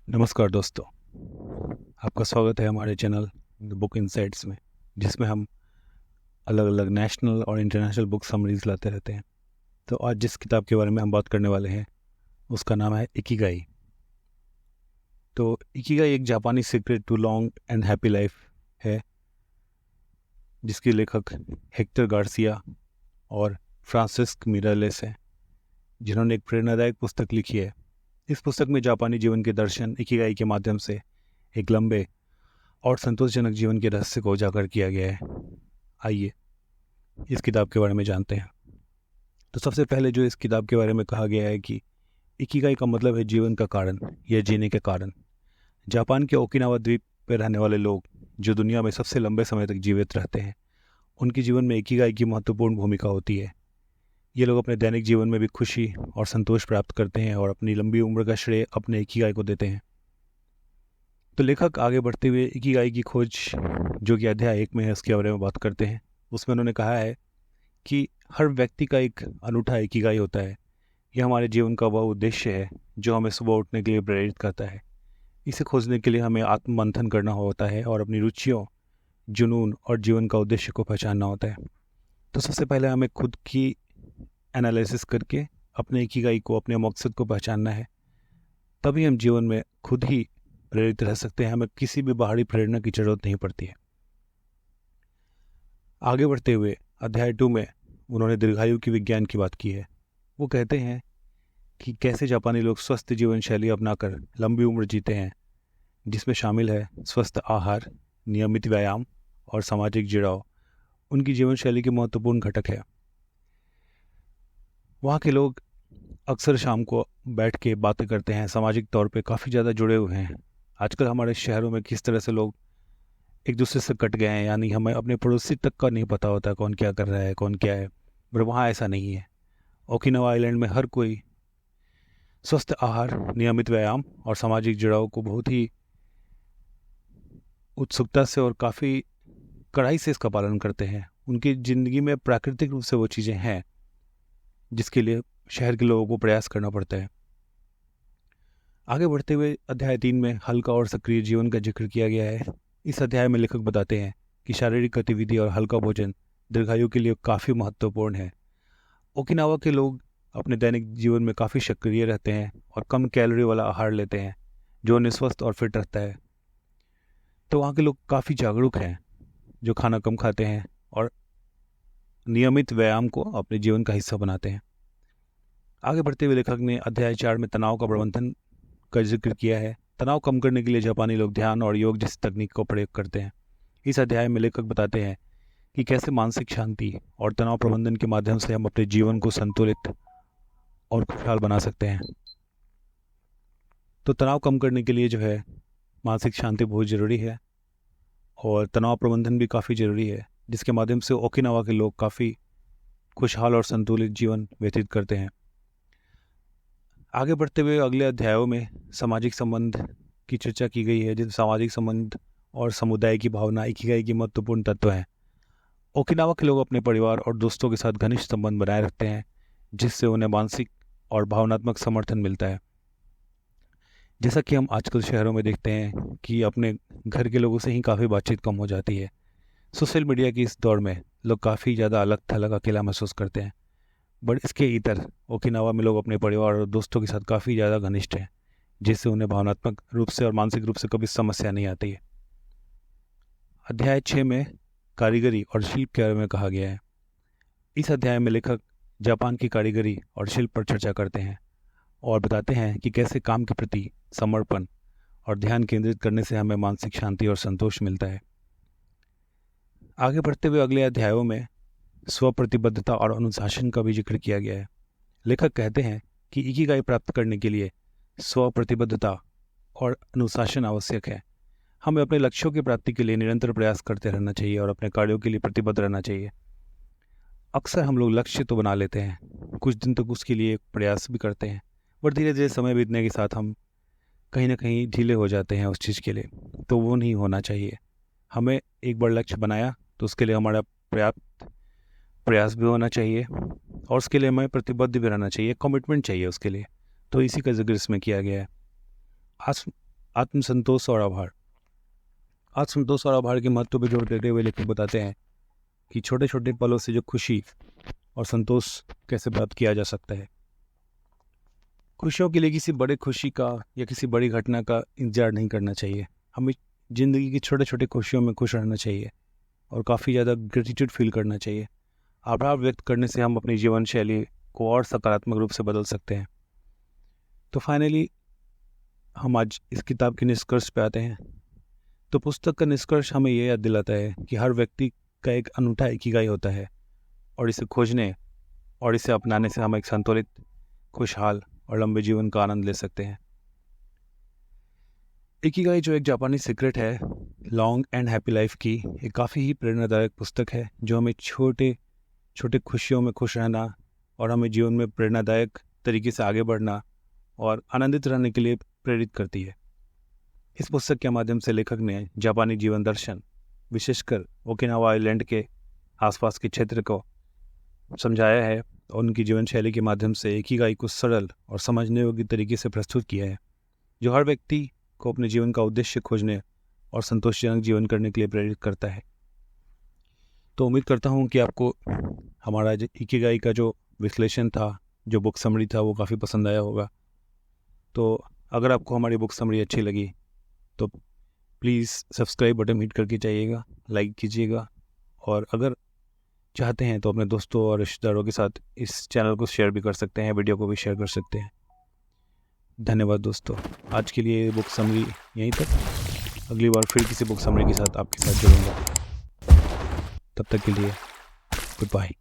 नमस्कार दोस्तों, आपका स्वागत है हमारे चैनल द बुक इनसाइट्स में, जिसमें हम अलग अलग नेशनल और इंटरनेशनल बुक समरीज लाते रहते हैं। तो आज जिस किताब के बारे में हम बात करने वाले हैं उसका नाम है इकिगाई। तो इकिगाई एक जापानी secret to long and happy life है, जिसके लेखक हेक्टर गार्सिया और फ्रांसिस्क मिरालेस हैं, जिन्होंने एक प्रेरणादायक पुस्तक लिखी है। इस पुस्तक में जापानी जीवन के दर्शन इकिगाई के माध्यम से एक लंबे और संतोषजनक जीवन के रहस्य को उजागर किया गया है। आइए इस किताब के बारे में जानते हैं। तो सबसे पहले जो इस किताब के बारे में कहा गया है कि इकिगाई का मतलब है जीवन का कारण या जीने के कारण। जापान के ओकिनावा द्वीप पर रहने वाले लोग, जो दुनिया में सबसे लंबे समय तक जीवित रहते हैं, उनके जीवन में इकिगाई की महत्वपूर्ण भूमिका होती है। ये लोग अपने दैनिक जीवन में भी खुशी और संतोष प्राप्त करते हैं और अपनी लंबी उम्र का श्रेय अपने इकिगाई को देते हैं। तो लेखक आगे बढ़ते हुए इकिगाई की खोज, जो कि अध्याय 1 में है, उसके बारे में बात करते हैं। उसमें उन्होंने कहा है कि हर व्यक्ति का एक अनूठा इकिगाई होता है। यह हमारे जीवन का वह उद्देश्य है जो हमें सुबह उठने के लिए प्रेरित करता है। इसे खोजने के लिए हमें आत्ममंथन करना होता है और अपनी रुचियों, जुनून और जीवन का उद्देश्य को पहचानना होता है। तो सबसे पहले हमें खुद की एनालिसिस करके अपने इकिगाई को, अपने मकसद को पहचानना है। तभी हम जीवन में खुद ही प्रेरित रह सकते हैं। हमें किसी भी बाहरी प्रेरणा की जरूरत नहीं पड़ती है। आगे बढ़ते हुए अध्याय 2 में उन्होंने दीर्घायु की विज्ञान की बात की है। वो कहते हैं कि कैसे जापानी लोग स्वस्थ जीवन शैली अपनाकर लंबी उम्र जीते हैं, जिसमें शामिल है स्वस्थ आहार, नियमित व्यायाम और सामाजिक जुड़ाव। उनकी जीवन शैली के महत्वपूर्ण घटक है। वहाँ के लोग अक्सर शाम को बैठ के बातें करते हैं, सामाजिक तौर पे काफ़ी ज़्यादा जुड़े हुए हैं। आजकल हमारे शहरों में किस तरह से लोग एक दूसरे से कट गए हैं, यानी हमें अपने पड़ोसी तक का नहीं पता होता कौन क्या कर रहा है, कौन क्या है। पर वहाँ ऐसा नहीं है। ओकिनावा आइलैंड में हर कोई स्वस्थ आहार, नियमित व्यायाम और सामाजिक जुड़ाव को बहुत ही उत्सुकता से और काफ़ी कड़ाई से इसका पालन करते हैं। उनकी ज़िंदगी में प्राकृतिक रूप से वो चीज़ें हैं जिसके लिए शहर के लोगों को प्रयास करना पड़ता है। आगे बढ़ते हुए अध्याय 3 में हल्का और सक्रिय जीवन का जिक्र किया गया है। इस अध्याय में लेखक बताते हैं कि शारीरिक गतिविधि और हल्का भोजन दीर्घायु के लिए काफ़ी महत्वपूर्ण है। ओकिनावा के लोग अपने दैनिक जीवन में काफ़ी सक्रिय रहते हैं और कम कैलोरी वाला आहार लेते हैं, जो उन्हें स्वस्थ और फिट रखता है। तो वहाँ के लोग काफ़ी जागरूक हैं, जो खाना कम खाते हैं और नियमित व्यायाम को अपने जीवन का हिस्सा बनाते हैं। आगे बढ़ते हुए लेखक ने अध्याय 4 में तनाव का प्रबंधन का जिक्र किया है। तनाव कम करने के लिए जापानी लोग ध्यान और योग जैसी तकनीक का प्रयोग करते हैं। इस अध्याय में लेखक बताते हैं कि कैसे मानसिक शांति और तनाव प्रबंधन के माध्यम से हम अपने जीवन को संतुलित और खुशहाल बना सकते हैं। तो तनाव कम करने के लिए जो है, मानसिक शांति बहुत ज़रूरी है और तनाव प्रबंधन भी काफ़ी ज़रूरी है, जिसके माध्यम से ओकिनावा के लोग काफ़ी खुशहाल और संतुलित जीवन व्यतीत करते हैं। आगे बढ़ते हुए अगले अध्यायों में सामाजिक संबंध की चर्चा की गई है, जिसमें सामाजिक संबंध और समुदाय की भावना इकिगाई की महत्वपूर्ण तत्व हैं। ओकिनावा के लोग अपने परिवार और दोस्तों के साथ घनिष्ठ संबंध बनाए रखते हैं, जिससे उन्हें मानसिक और भावनात्मक समर्थन मिलता है। जैसा कि हम आजकल शहरों में देखते हैं कि अपने घर के लोगों से ही काफ़ी बातचीत कम हो जाती है। सोशल मीडिया की इस दौर में लोग काफ़ी ज़्यादा अलग थलग, अकेला महसूस करते हैं। बट इसके इतर ओकिनावा में लोग अपने परिवार और दोस्तों के साथ काफ़ी ज़्यादा घनिष्ठ हैं, जिससे उन्हें भावनात्मक रूप से और मानसिक रूप से कभी समस्या नहीं आती है। अध्याय 6 में कारीगरी और शिल्प के बारे में कहा गया है। इस अध्याय में लेखक जापान की कारीगरी और शिल्प पर चर्चा करते हैं और बताते हैं कि कैसे काम के प्रति समर्पण और ध्यान केंद्रित करने से हमें मानसिक शांति और संतोष मिलता है। आगे बढ़ते हुए अगले अध्यायों में स्वप्रतिबद्धता और अनुशासन का भी जिक्र किया गया है। लेखक कहते हैं कि इकिगाई प्राप्त करने के लिए स्वप्रतिबद्धता और अनुशासन आवश्यक है। हमें अपने लक्ष्यों की प्राप्ति के लिए निरंतर प्रयास करते रहना चाहिए और अपने कार्यों के लिए प्रतिबद्ध रहना चाहिए। अक्सर हम लोग लक्ष्य तो बना लेते हैं, कुछ दिन तक उसके लिए प्रयास भी करते हैं, पर धीरे धीरे समय बीतने के साथ हम कहीं ना कहीं ढीले हो जाते हैं उस चीज़ के लिए। तो वो नहीं होना चाहिए। हमें एक बार लक्ष्य बनाया तो उसके लिए हमारा पर्याप्त प्रयास भी होना चाहिए और उसके लिए हमें प्रतिबद्ध भी रहना चाहिए, कमिटमेंट चाहिए उसके लिए। तो इसी का जिक्र इसमें किया गया है। आत्मसंतोष और आभार। आत्मसंतोष और आभार के महत्व पर जोर देते हुए लेखक बताते हैं कि छोटे छोटे पलों से जो खुशी और संतोष कैसे प्राप्त किया जा सकता है। खुशियों के लिए किसी बड़े खुशी का या किसी बड़ी घटना का इंतजार नहीं करना चाहिए। हमें ज़िंदगी की छोटे छोटे खुशियों में खुश रहना चाहिए और काफ़ी ज़्यादा ग्रेटिट्यूड फील करना चाहिए। आभार व्यक्त करने से हम अपनी जीवन शैली को और सकारात्मक रूप से बदल सकते हैं। तो फाइनली हम आज इस किताब के निष्कर्ष पे आते हैं। तो पुस्तक का निष्कर्ष हमें ये याद दिलाता है कि हर व्यक्ति का एक अनूठा इकिगाई होता है और इसे खोजने और इसे अपनाने से हम एक संतुलित, खुशहाल और लंबे जीवन का आनंद ले सकते हैं। इकिगाई जो एक जापानी सीक्रेट है लॉन्ग एंड हैप्पी लाइफ की, एक काफ़ी ही प्रेरणादायक पुस्तक है जो हमें छोटे छोटे खुशियों में खुश रहना और हमें जीवन में प्रेरणादायक तरीके से आगे बढ़ना और आनंदित रहने के लिए प्रेरित करती है। इस पुस्तक के माध्यम से लेखक ने जापानी जीवन दर्शन, विशेषकर ओकिनावा आइलैंड के आसपास के क्षेत्र को समझाया है और उनकी जीवन शैली के माध्यम से इकिगाई को सरल और समझने योग्य तरीके से प्रस्तुत किया है, जो हर व्यक्ति को अपने जीवन का उद्देश्य खोजने और संतोषजनक जीवन करने के लिए प्रेरित करता है। तो उम्मीद करता हूँ कि आपको हमारा जो इकिगाई का जो विश्लेषण था, जो बुक समरी था, वो काफ़ी पसंद आया होगा। तो अगर आपको हमारी बुक समरी अच्छी लगी तो प्लीज़ सब्सक्राइब बटन हिट करके जाइएगा, लाइक कीजिएगा और अगर चाहते हैं तो अपने दोस्तों और रिश्तेदारों के साथ इस चैनल को शेयर भी कर सकते हैं, वीडियो को भी शेयर कर सकते हैं। धन्यवाद दोस्तों। आज के लिए बुक समरी यहीं तक। अगली बार फिर किसी बुक समरी के साथ आपके साथ जुड़ूंगा। तब तक के लिए गुड बाय।